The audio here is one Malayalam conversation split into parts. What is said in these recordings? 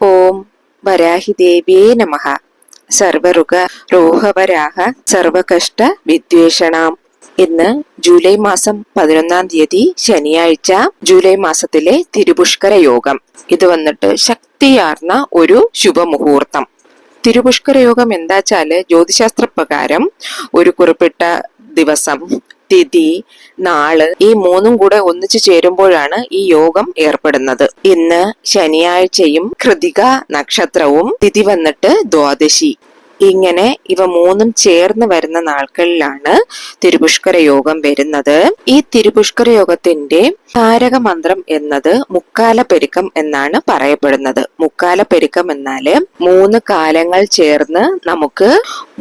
ഓം വരാഹിദേവ്യേ നമഃ. സർവരുഗ രോഹവരാഹ സർവകഷ്ട വിദ്വേഷണാം. ഇന്ന് ജൂലൈ മാസം 11 ശനിയാഴ്ച, ജൂലൈ മാസത്തിലെ തിരുപുഷ്കര യോഗം. ഇത് വന്നിട്ട് ശക്തിയാർന്ന ഒരു ശുഭമുഹൂർത്തം. തിരുപുഷ്കര യോഗം എന്താച്ചാല് ജ്യോതിശാസ്ത്ര പ്രകാരം ഒരു കുറിപ്പിട്ട ദിവസം, തിഥി, നാള് ഈ മൂന്നും കൂടെ ഒന്നിച്ചു ചേരുമ്പോഴാണ് ഈ യോഗം ഏർപ്പെടുന്നത്. ഇന്ന് ശനിയാഴ്ചയും കൃതിക നക്ഷത്രവും, തിഥി വന്നിട്ട് ദ്വാദശി. ഇങ്ങനെ ഇവ മൂന്നും ചേർന്ന് വരുന്ന നാൾകളിലാണ് തിരുപുഷ്കര യോഗം വരുന്നത്. ഈ തിരുപുഷ്കര യോഗത്തിന്റെ താരക മന്ത്രം എന്നത് മുക്കാല പെരുക്കം എന്നാണ് പറയപ്പെടുന്നത്. മുക്കാല പെരുക്കം എന്നാല് 3 കാലങ്ങൾ ചേർന്ന് നമുക്ക്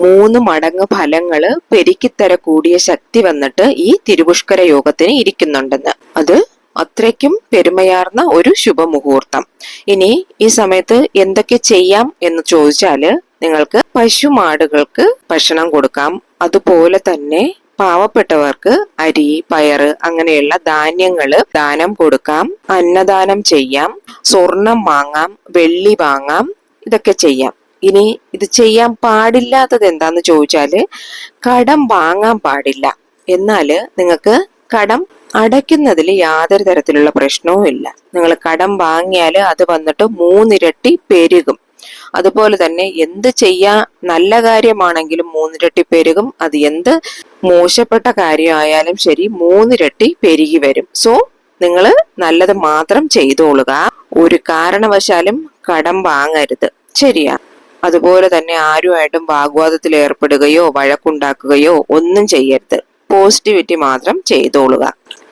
3 മടങ്ങ് ഫലങ്ങള് പെരുക്കിത്തര കൂടിയ ശക്തി വന്നിട്ട് ഈ തിരുപുഷ്കര യോഗത്തിന് ഇരിക്കുന്നുണ്ടെന്ന്. അത് അത്രയ്ക്കും പെരുമയാർന്ന ഒരു ശുഭമുഹൂർത്തം. ഇനി ഈ സമയത്ത് എന്തൊക്കെ ചെയ്യാം എന്ന് ചോദിച്ചാല്, നിങ്ങൾക്ക് പശുമാടുകൾക്ക് ഭക്ഷണം കൊടുക്കാം. അതുപോലെ തന്നെ പാവപ്പെട്ടവർക്ക് അരി, പയറ് അങ്ങനെയുള്ള ധാന്യങ്ങള് ദാനം കൊടുക്കാം. അന്നദാനം ചെയ്യാം. സ്വർണം വാങ്ങാം, വെള്ളി വാങ്ങാം. ഇതൊക്കെ ചെയ്യാം. ഇനി ഇത് ചെയ്യാൻ പാടില്ലാത്തത് എന്താന്ന് ചോദിച്ചാല്, കടം വാങ്ങാൻ പാടില്ല. എന്നാല് നിങ്ങൾക്ക് കടം അടയ്ക്കുന്നതിൽ യാതൊരു തരത്തിലുള്ള പ്രശ്നവും ഇല്ല. നിങ്ങൾ കടം വാങ്ങിയാല് അത് വന്നിട്ട് 3 ഇരട്ടി പെരുകും. അതുപോലെ തന്നെ എന്ത് ചെയ്യാ നല്ല കാര്യമാണെങ്കിലും 3 ഇരട്ടി പെരുകും. അത് എന്ത് മോശപ്പെട്ട കാര്യമായാലും ശരി 3 ഇരട്ടി പെരുകി വരും. സോ നിങ്ങള് നല്ലത് മാത്രം ചെയ്തോളുക. ഒരു കാരണവശാലും കടം വാങ്ങരുത്. ശരിയാ. അതുപോലെ തന്നെ ആരുമായിട്ടും വാഗ്വാദത്തിൽ ഏർപ്പെടുകയോ വഴക്കുണ്ടാക്കുകയോ ഒന്നും ചെയ്യരുത്. പോസിറ്റിവിറ്റി മാത്രം ചെയ്തോളുക.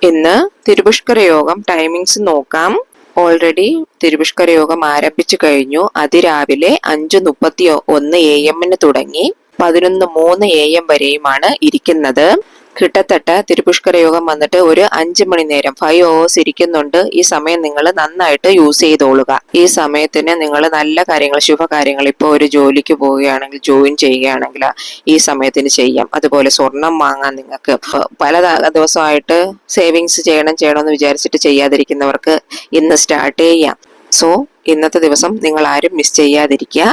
ഇന്ന് തിരുപുഷ്കര യോഗം ടൈമിങ്സ് നോക്കാം. ഓൾറെഡി തിരുപുഷ്കര യോഗം ആരംഭിച്ചു കഴിഞ്ഞു. അതിരാവിലെ 5:31 AM തുടങ്ങി 11:03 AM വരെയുമാണ് ഇരിക്കുന്നത്. കിട്ടത്തട്ട തിരുപുഷ്കര യോഗം വന്നിട്ട് ഒരു 5 മണി നേരം 5 hours ഇരിക്കുന്നുണ്ട്. ഈ സമയം നിങ്ങൾ നന്നായിട്ട് യൂസ് ചെയ്തോളുക. ഈ സമയത്തിന് നിങ്ങൾ നല്ല കാര്യങ്ങൾ, ശുഭകാര്യങ്ങൾ, ഇപ്പോൾ ഒരു ജോലിക്ക് പോവുകയാണെങ്കിൽ, ജോയിൻ ചെയ്യുകയാണെങ്കിൽ ഈ സമയത്തിന് ചെയ്യാം. അതുപോലെ സ്വർണം വാങ്ങാൻ നിങ്ങൾക്ക് പല ദിവസമായിട്ട് സേവിങ്സ് ചെയ്യണമെന്ന് വിചാരിച്ചിട്ട് ചെയ്യാതിരിക്കുന്നവർക്ക് ഇന്ന് സ്റ്റാർട്ട് ചെയ്യാം. സോ ഇന്നത്തെ ദിവസം നിങ്ങൾ ആരും മിസ് ചെയ്യാതിരിക്കുക.